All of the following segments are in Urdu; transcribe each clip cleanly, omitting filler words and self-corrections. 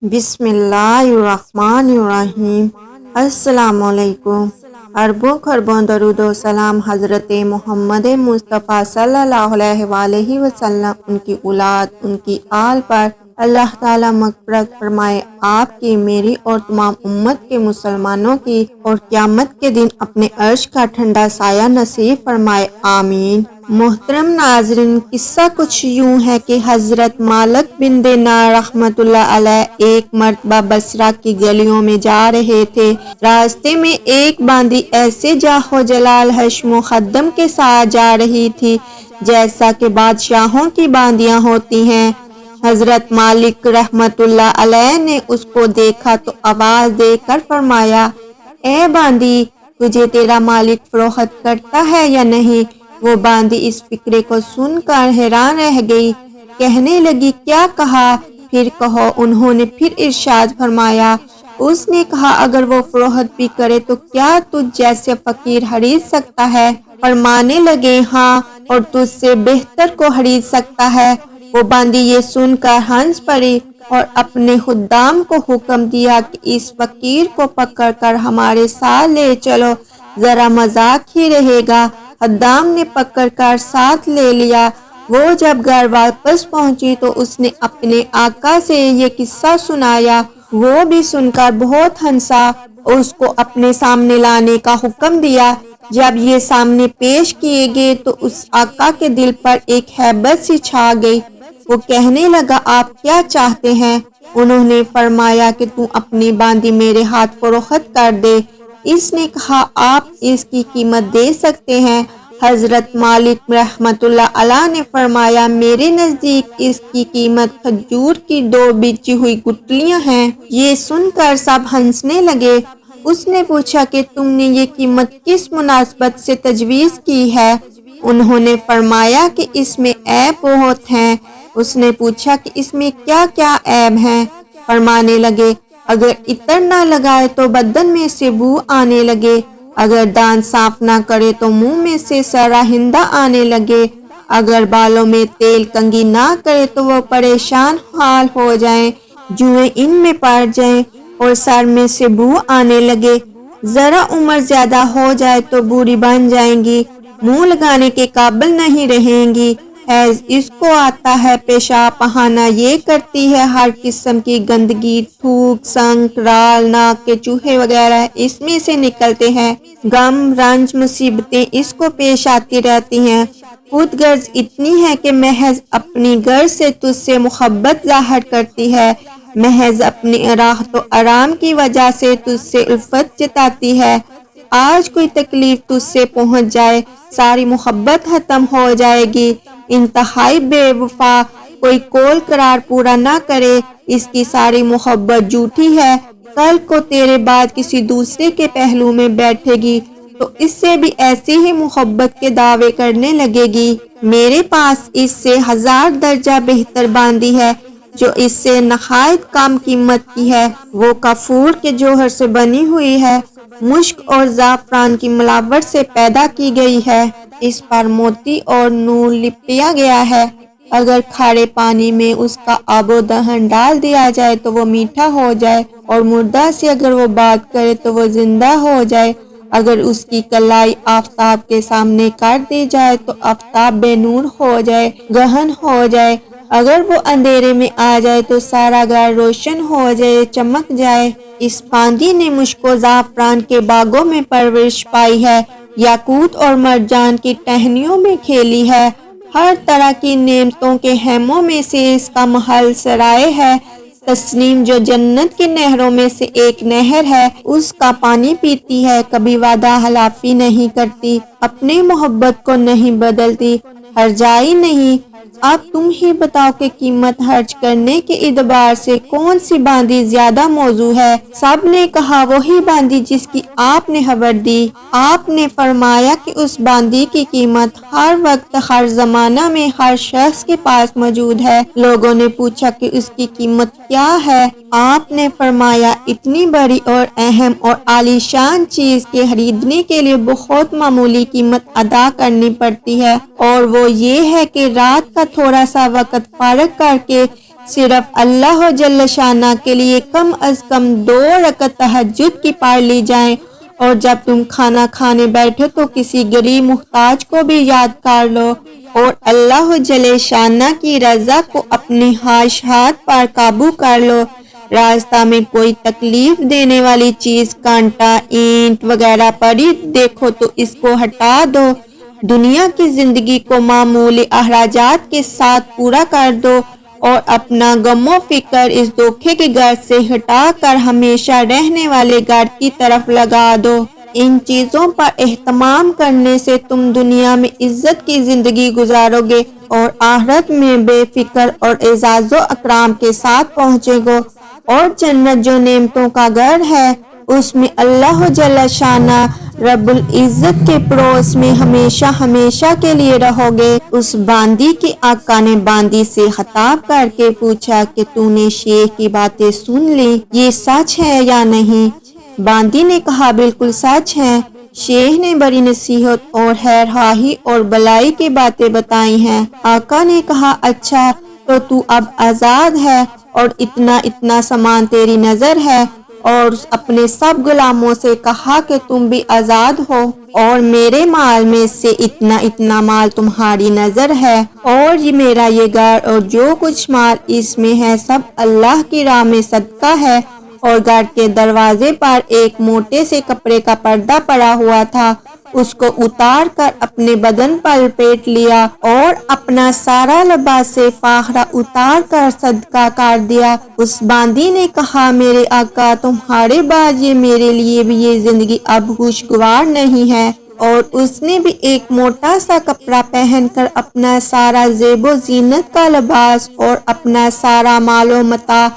بسم اللہ الرحمن الرحیم۔ السلام علیکم۔ اربوں خربوں درود و سلام حضرت محمد مصطفیٰ صلی اللہ علیہ وآلہ وسلم، ان کی اولاد، ان کی آل پر اللہ تعالیٰ مغفرت فرمائے، آپ کی، میری اور تمام امت کے مسلمانوں کی، اور قیامت کے دن اپنے عرش کا ٹھنڈا سایہ نصیب فرمائے، آمین۔ محترم ناظرین، قصہ کچھ یوں ہے کہ حضرت مالک بن دینار رحمۃ اللہ علیہ ایک مرتبہ بصرہ کی گلیوں میں جا رہے تھے۔ راستے میں ایک باندی ایسے جاہو جلال حشم و خدم کے ساتھ جا رہی تھی جیسا کہ بادشاہوں کی باندیاں ہوتی ہیں۔ حضرت مالک رحمۃ اللہ علیہ نے اس کو دیکھا تو آواز دے کر فرمایا، اے باندی، تجھے تیرا مالک فروخت کرتا ہے یا نہیں؟ وہ باندی اس فقرے کو سن کر حیران رہ گئی، کہنے لگی، کیا کہا؟ پھر کہو۔ انہوں نے پھر ارشاد فرمایا، اس نے کہا، اگر وہ فروخت بھی کرے تو کیا تجھ جیسے فقیر خرید سکتا ہے؟ فرمانے لگے، ہاں، اور تجھ سے بہتر کو خرید سکتا ہے۔ وہ باندی یہ سن کر ہنس پڑی اور اپنے خدام کو حکم دیا کہ اس فقیر کو پکڑ کر ہمارے ساتھ لے چلو، ذرا مذاق ہی رہے گا۔ خدام نے پکڑ کر ساتھ لے لیا۔ وہ جب گھر واپس پہنچی تو اس نے اپنے آقا سے یہ قصہ سنایا۔ وہ بھی سن کر بہت ہنسا اور اس کو اپنے سامنے لانے کا حکم دیا۔ جب یہ سامنے پیش کیے گئے تو اس آقا کے دل پر ایک ہیبت سی چھا گئی۔ وہ کہنے لگا، آپ کیا چاہتے ہیں؟ انہوں نے فرمایا کہ تو اپنی باندی میرے ہاتھ فروخت کر دے۔ اس نے کہا، آپ اس کی قیمت دے سکتے ہیں؟ حضرت مالک رحمۃ اللہ علیہ نے فرمایا، میرے نزدیک اس کی قیمت کھجور کی 2 بیچی ہوئی گٹھلیاں ہیں۔ یہ سن کر سب ہنسنے لگے۔ اس نے پوچھا کہ تم نے یہ قیمت کس مناسبت سے تجویز کی ہے؟ انہوں نے فرمایا کہ اس میں عیب بہت ہیں۔ اس نے پوچھا کہ اس میں کیا کیا عیب ہیں؟ فرمانے لگے، اگر عطر نہ لگائے تو بدن میں سے بو آنے لگے، اگر دانت صاف نہ کرے تو منہ میں سے سرہندہ آنے لگے، اگر بالوں میں تیل کنگھی نہ کرے تو وہ پریشان حال ہو جائیں، جوئیں ان میں پڑ جائیں اور سر میں سے بو آنے لگے، ذرا عمر زیادہ ہو جائے تو بوڑھی بن جائیں گی، منہ لگانے کے قابل نہیں رہیں گی، حیض اس کو آتا ہے، پیشاب پخانہ یہ کرتی ہے، ہر قسم کی گندگی، تھوک، سنک، رال، ناک کے چوہے وغیرہ اس میں سے نکلتے ہیں، غم، رنج، مصیبتیں اس کو پیش آتی رہتی ہیں، خود غرض اتنی ہے کہ محض اپنی غرض سے تجھ سے محبت ظاہر کرتی ہے، محض اپنی راحت و آرام کی وجہ سے تجھ سے الفت جتاتی ہے، آج کوئی تکلیف تجھ سے پہنچ جائے، ساری محبت ختم ہو جائے گی، انتہائی بے وفا، کوئی قول قرار پورا نہ کرے، اس کی ساری محبت جھوٹی ہے، کل کو تیرے بعد کسی دوسرے کے پہلو میں بیٹھے گی تو اس سے بھی ایسی ہی محبت کے دعوے کرنے لگے گی۔ میرے پاس اس سے 1000 درجہ بہتر باندی ہے جو اس سے نہایت کم قیمت کی ہے، وہ کافور کے جوہر سے بنی ہوئی ہے، مشک اور زعفران کی ملاوٹ سے پیدا کی گئی ہے، اس پر موتی اور نور لپٹیا گیا ہے، اگر کھارے پانی میں اس کا آب و دہن ڈال دیا جائے تو وہ میٹھا ہو جائے، اور مردہ سے اگر وہ بات کرے تو وہ زندہ ہو جائے، اگر اس کی کلائی آفتاب کے سامنے کر دی جائے تو آفتاب بے نور ہو جائے، گہن ہو جائے، اگر وہ اندھیرے میں آ جائے تو سارا گھر روشن ہو جائے، چمک جائے۔ اس باندی نے مشک و زعفران کے باغوں میں پرورش پائی ہے، یاقوت اور مرجان کی ٹہنیوں میں کھیلی ہے، ہر طرح کی نعمتوں کے خیموں میں سے اس کا محل سرائے ہے، تسنیم جو جنت کی نہروں میں سے ایک نہر ہے، اس کا پانی پیتی ہے، کبھی وعدہ خلافی نہیں کرتی، اپنی محبت کو نہیں بدلتی، ہرجائی نہیں۔ اب تم ہی بتاؤ کہ قیمت خرچ کرنے کے اعتبار سے کون سی باندی زیادہ موزوں ہے؟ سب نے کہا، وہی باندی جس کی آپ نے خبر دی۔ آپ نے فرمایا کہ اس باندی کی قیمت ہر وقت، ہر زمانہ میں ہر شخص کے پاس موجود ہے۔ لوگوں نے پوچھا کہ اس کی قیمت کیا ہے؟ آپ نے فرمایا، اتنی بڑی اور اہم اور عالیشان چیز کے خریدنے کے لیے بہت معمولی قیمت ادا کرنی پڑتی ہے، اور وہ یہ ہے کہ رات کا تھوڑا سا وقت فارغ کر کے صرف اللہ جل شانہ کے لیے کم از کم 2 رکعت تہجد کی پڑھ لی جائیں، اور جب تم کھانا کھانے بیٹھو تو کسی غریب محتاج کو بھی یاد کر لو، اور اللہ جل شانہ کی رضا کو اپنی خواہشات پر قابو کر لو۔ راستہ میں کوئی تکلیف دینے والی چیز، کانٹا، اینٹ وغیرہ پڑی دیکھو تو اس کو ہٹا دو۔ دنیا کی زندگی کو معمولی اخراجات کے ساتھ پورا کر دو، اور اپنا غم و فکر اس دھوکے کے گھر سے ہٹا کر ہمیشہ رہنے والے گھر کی طرف لگا دو۔ ان چیزوں پر اہتمام کرنے سے تم دنیا میں عزت کی زندگی گزارو گے، اور آخرت میں بے فکر اور اعزاز و اکرام کے ساتھ پہنچے گو، اور جنت جو نعمتوں کا گھر ہے، اس میں اللہ جل شانہ رب العزت کے پڑوس میں ہمیشہ ہمیشہ کے لیے رہو گے۔ اس باندی کے آقا نے باندی سے خطاب کر کے پوچھا کہ تو نے شیخ کی باتیں سن لی، یہ سچ ہے یا نہیں؟ باندی نے کہا بالکل سچ ہے۔ شیخ نے بڑی نصیحت اور خیر خواہی اور بلائی کی باتیں بتائی ہیں۔ آقا نے کہا اچھا تو اب آزاد ہے، اور اتنا سامان تیری نظر ہے، اور اپنے سب غلاموں سے کہا کہ تم بھی آزاد ہو، اور میرے مال میں سے اتنا مال تمہاری نظر ہے، اور یہ میرا یہ گھر اور جو کچھ مال اس میں ہے سب اللہ کی راہ میں صدقہ ہے۔ اور گھر کے دروازے پر ایک موٹے سے کپڑے کا پردہ پڑا ہوا تھا، اس کو اتار کر اپنے بدن پر لپیٹ لیا، اور اپنا سارا لباس سے فاخرہ اتار کر صدقہ کر دیا۔ اس باندی نے کہا میرے آقا تمہارے بعد یہ میرے لیے بھی یہ زندگی اب خوشگوار نہیں ہے، اور اس نے بھی ایک موٹا سا کپڑا پہن کر اپنا سارا زیب و زینت کا لباس اور اپنا سارا مال و متاع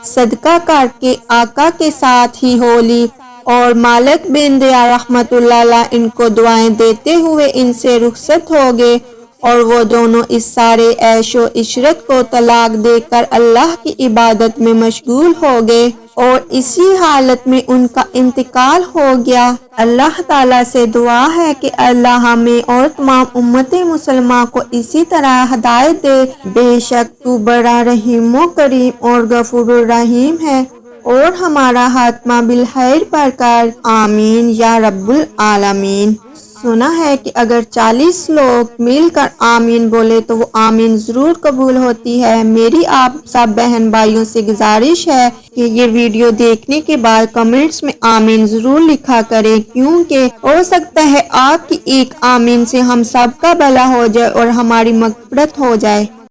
صدقہ کر کے آقا کے ساتھ ہی ہو لی، اور مالک بن دیار رحمت اللہ علیہ ان کو دعائیں دیتے ہوئے ان سے رخصت ہو گئے، اور وہ دونوں اس سارے عیش و عشرت کو طلاق دے کر اللہ کی عبادت میں مشغول ہو گئے، اور اسی حالت میں ان کا انتقال ہو گیا۔ اللہ تعالیٰ سے دعا ہے کہ اللہ ہمیں اور تمام امت مسلمہ کو اسی طرح ہدایت دے۔ بے شک تو بڑا رحیم و کریم اور غفور الرحیم ہے، اور ہمارا خاتمہ بالخیر پر کر، آمین یا رب العالمین۔ سنا ہے کہ اگر 40 لوگ مل کر آمین بولے تو وہ آمین ضرور قبول ہوتی ہے۔ میری آپ سب بہن بھائیوں سے گزارش ہے کہ یہ ویڈیو دیکھنے کے بعد کمنٹس میں آمین ضرور لکھا کریں، کیونکہ ہو سکتا ہے آپ کی ایک آمین سے ہم سب کا بھلا ہو جائے اور ہماری مغفرت ہو جائے۔